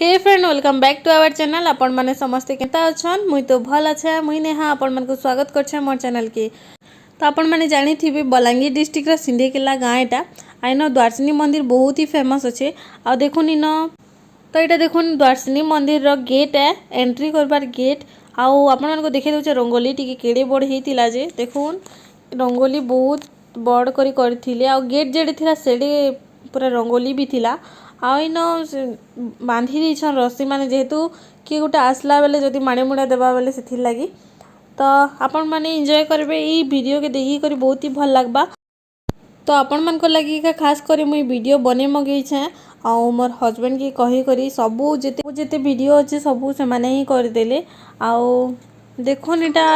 Hey friend welcome back to our channel. आपण माने समस्ते केता अछन? मुई तो भल अच्छे। मुई नेहा आपण मन को स्वागत करछे मोर चैनल के। तो आपण माने जानी थी बलांगीर डिस्ट्रिक्ट रा सिंधेकेला गाँव एटा आईन द्वारसिनी मंदिर बहुत ही फेमस अच्छे। आ देखुन इन तो यहाँ देखुन द्वारसिनी मंदिर रो गेट है, एंट्री करबार गेट। आउ आपण मन को देखे दउचे रंगोली टिके केड़े बड़ हेतिला जे देखुन रंगोली बहुत बड़ करी करथिले। आ गेट जेडे थिला सेडे पूरा रंगोली भी थिला। आईन बांधी देछन रस्सी माने जेहेतु किए गोटे आसला बेले जदि माणी मुड़ा देबा बेले से लगी। तो आपण माने एंजॉय करबे ई वीडियो के देखी करी बहुत ही भल लागबा। तो आपण मन को लगी का खास करी मुई वीडियो बने मगई छे आ मोर हस्बैंड की कही करी सबू जेते वीडियो अच्छे सबू से माने ही कर देले। आउ देखुन इटा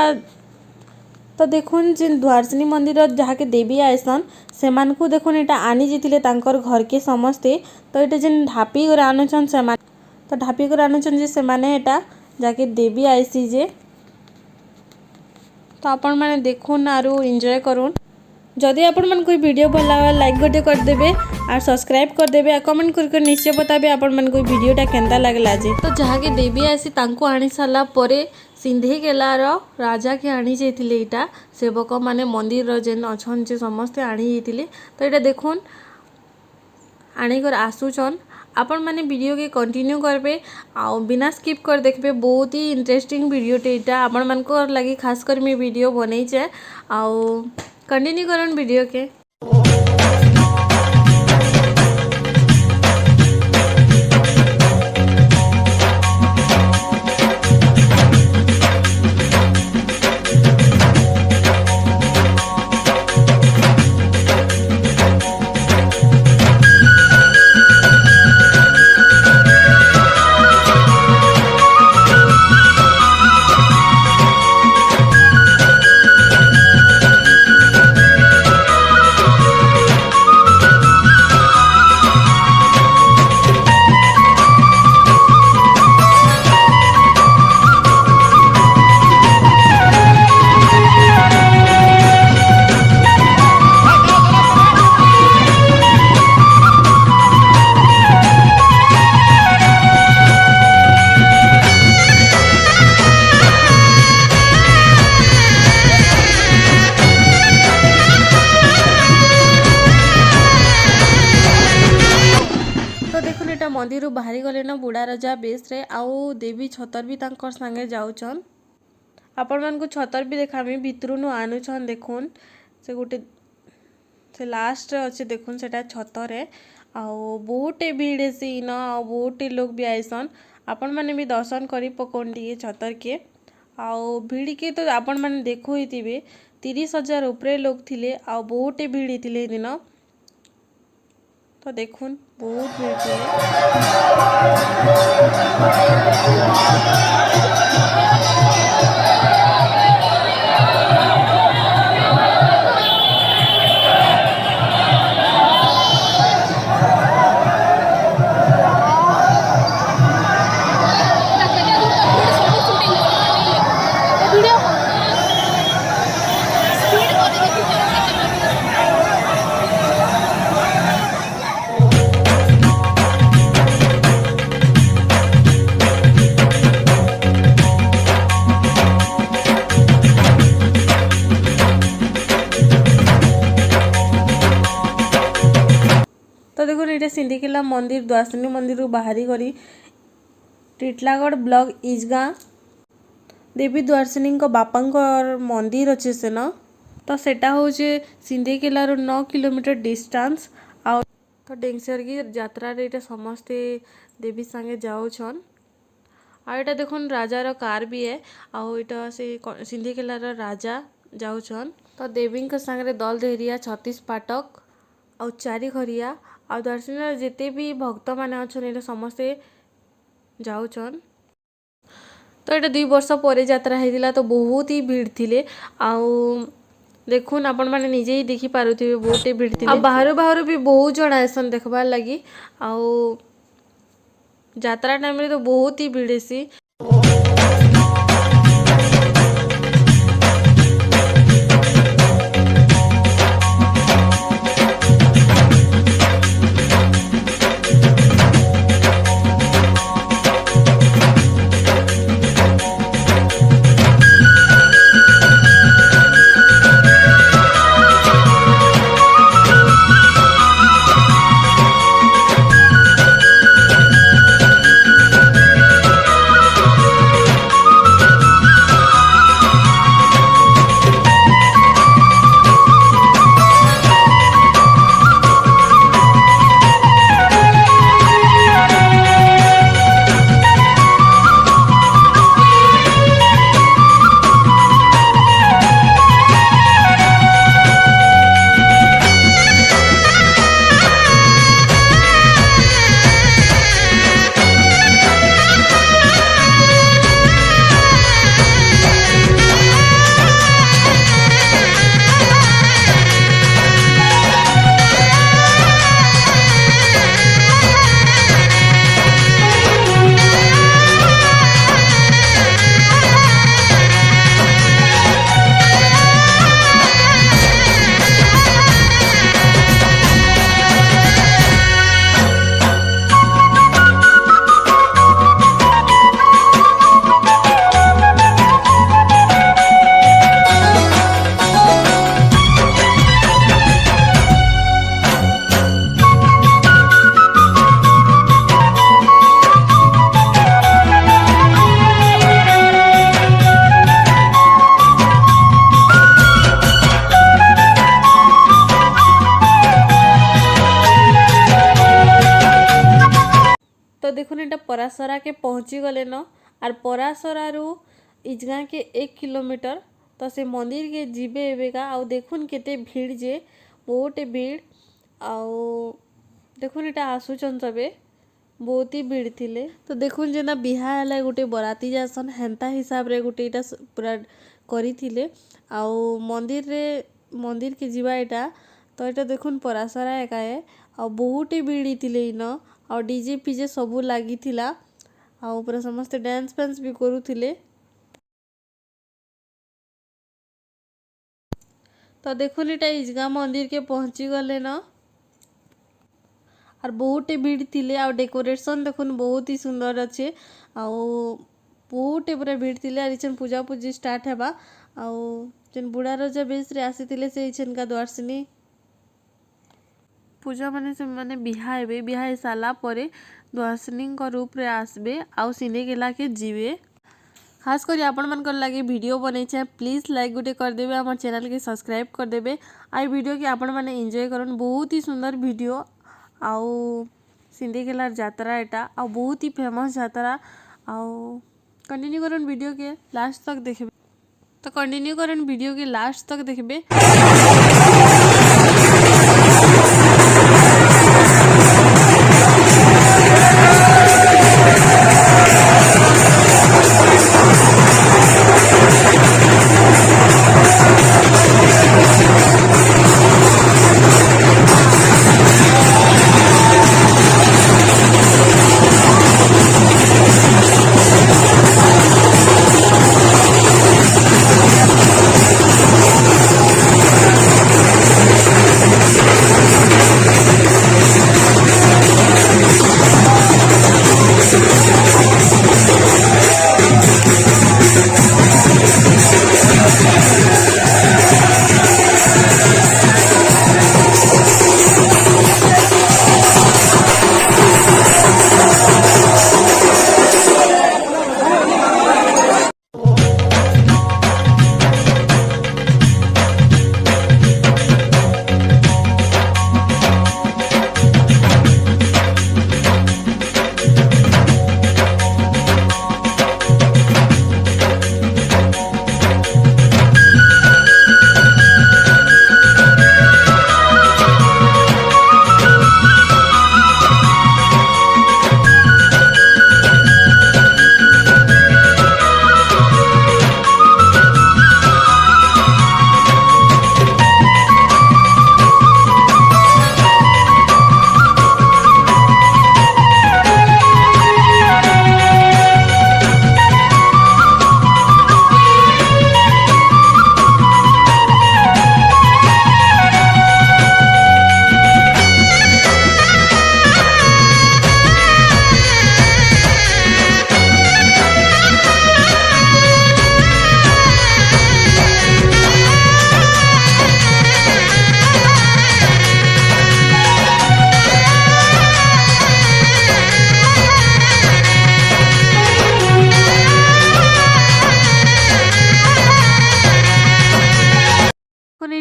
तो देखुन जिन द्वारसिनी मंदिर जहाँ के देवी आयसन से मानकु देखुन इटा आनी जीतिले तांकर घर के समस्ते। तो इटा जिन ढापी कर आनुछन से तो ढापी कर आनुछन जे से माने इटा जाके देवी आईसी जे। तो आपण माने देखुन आरु एंजॉय करुन। जदि आपण मन कोई वीडियो भल लगा लाइक गोटे कर देबे और सब्सक्राइब कर देबे और कमेंट करके निश्चय बताबे आपण मन कोई वीडियोटा केनता लागला जे। तो जहाँ के देवी आसी तांको आनी साला परे सिंधेकेलार राजा के आनी जाइथिले इटा सेवक माने मंदिर जेन अछन जे समस्ते आनी जाइथिले। तो इटा देखुन आनी कर आसुचन। आपण माने वीडियो के कंटिन्यू करबे आ बिना स्किप कर देखबे। बहुत ही इंटरेस्टिंग वीडियो टेटा आपण मन को लगी खास कर मैं वीडियो बनै छे आ कंटिन्यू करन वीडियो के। मंदिर बाहरी गले न बुढ़ा राजा बेस रे आउ देवी छतर भी तांकर संगे जाउछन। आपण मन को छतर भी देखामी भितरु नु आनुछन। देखुन से गोटे से लास्ट रे अच्छे देखुन सेटा छतर है आउ बहुते भीड़ हेसी न आउ बहुते लोग भी आइसन। आपण माने भी दर्शन करी पकोन दिए छतर के आउ भीड़ के। तो आपण माने देखु हितिबे 30,000 ऊपर लोग थिले आउ बहुते भीड़ हितिले दिन। तो देखुन बहुत भीड़ थे। तो देखो ये सिंधेकेला मंदिर द्वारसिनी मंदिर बाहरी करी टिटलागढ़ ब्लॉक इजगा देवी द्वारसिनी बापांकर मंदिर अच्छे से न। तो सेटा हूँ सिंधेकेलार 9 किलोमीटर डिस्टेंस आ तो डेंगसर की यात्रा रे समस्ते देवी संगे जाऊन। आ एटा देखुन राजार कार भी है आउ इटा से सिंधेकेलार राजा जाऊन। तो देवी संगे दल देहरिया 36 पाटक आउ 4 घरिया आ दर्शन जिते भी भक्त माने अच्छे समस्ते जाऊन। तो ये 2 वर्ष पर यात्रा होता तो बहुत ही भीड़ थिले आउ देखुन आपण माने निजे ही देखी पारुथिबे बहुत ही भीड़ थिले। आ बाहर बाहर भी बहुत जण आइसन देखबार लगी आउ यात्रा टाइम रे तो बहुत ही भीड़ हेसी। परासरा के पहुँची गले न आर परासरा रु इजगा के 1 किलोमीटर तो से मंदिर के जीवे एवेगा आउ देखुन केते भीड़ जे बहुत भीड़ आउ देखुन इटा आसुचन सबे बहुत ही भीड़ थिले तो देखुन जेना बिहा है गोटे बराती जासन हेन्ता हिसाब रे गोटे इटा पूरा करी थिले आउ मंदिर के जीवा इटा तो इटा देखुन परासरा एका है आ बहुत ही भीड़ थिले इन आ डीजे फीजे सबू लगी थिला आ पूरा समस्त डांस फैंस भी करूथिले तो देखुन इटा इजगा मंदिर के पहुँची गले न और बहुत भीड़ थिले आ डेकोरेशन देखुन बहुत ही सुंदर अच्छे आउ बहुत पूरा भीड़ थिले और इछन पूजा पूजी स्टार्ट हेबा आउ जेन बुढ़ा रजा बेस रे आसीथिले से इछन का द्वारसिनी पूजा माने से माने बिहा हेबे बिहा हे साला परे द्वारसिनी का रूप रे आसबे आउ सिने गेला के जीवे खास कर आपण मन कर लगे वीडियो बनै छै प्लीज लाइक गुटे कर देबे हमर चैनल के सब्सक्राइब कर देबे आई वीडियो के आपण माने एंजॉय करन बहुत ही सुंदर वीडियो आउ सिंधीकेलार यात्रा एटा आ बहुत ही फेमस यात्रा आउ कंटिन्यू करन वीडियो के लास्ट तक देखबे तो कंटिन्यू करन वीडियो के लास्ट तक देखबे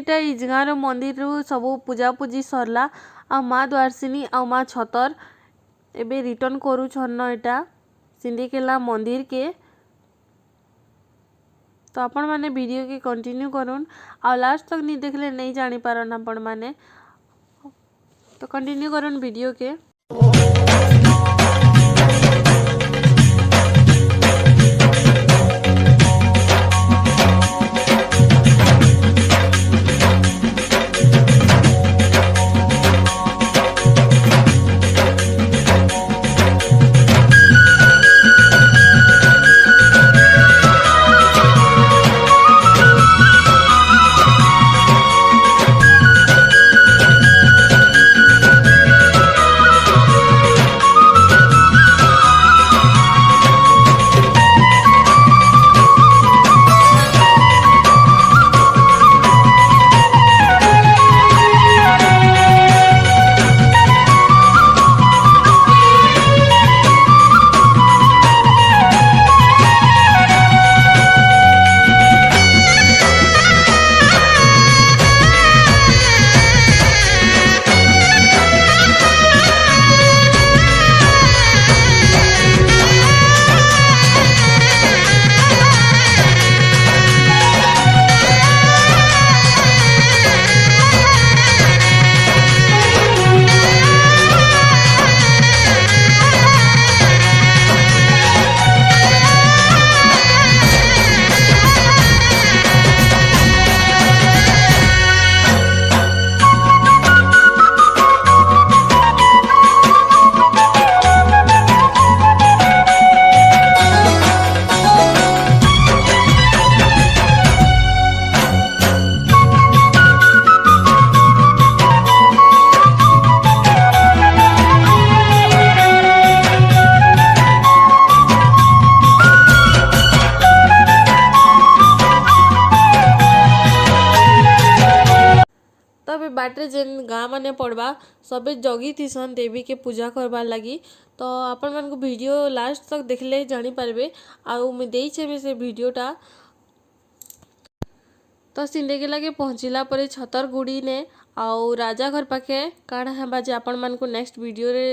इटा इजगार मंदिर सब पूजा पूजी सरला आ माँ द्वारसिनी आ माँ छतर एबे रिटर्न करूछन इटा सिंधीकेला मंदिर के तो आपण माने वीडियो के कंटिन्यू करूँ आ लास्ट तक नहीं देखले नहीं जानी पारन आपण माने तो कंटिन्यू करूँ वीडियो के बाटे जेन गाँ माने पड़वा सबे जगी थीसन देवी के पूजा करबार लगी। तो आपण मन को वीडियो लास्ट तक देखले जानी पारबे। आउ मैं देइछे भी से वीडियोटा। तो सिंधेकेला के पहुँचला पर छतरगुड़ी ने आउ राजा घर पाखे काଣା हेबा जे आपण मन को नेक्स्ट वीडियो रे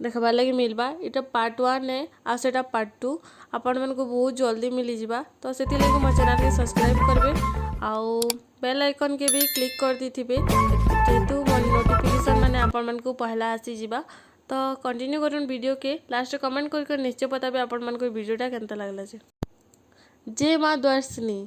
देखबार लगी मिलबा। इटा पार्ट 1 है आ सेटा पार्ट 2 आपण मन को बहुत जल्दी मिली जिबा। तो सेति लगे मो चैनल के सब्सक्राइब करबे आउ बेल आइकन के भी क्लिक कर दीथिबे जेतु मोर नोटिफिकेशन माने आपण मन को पहला आसी जिबा। तो कंटिन्यू करन वीडियो के लास्ट कमेंट कर निश्चय बताबे आपण मन को वीडियोटा केनता लागला जे। जय मां द्वारसिनी।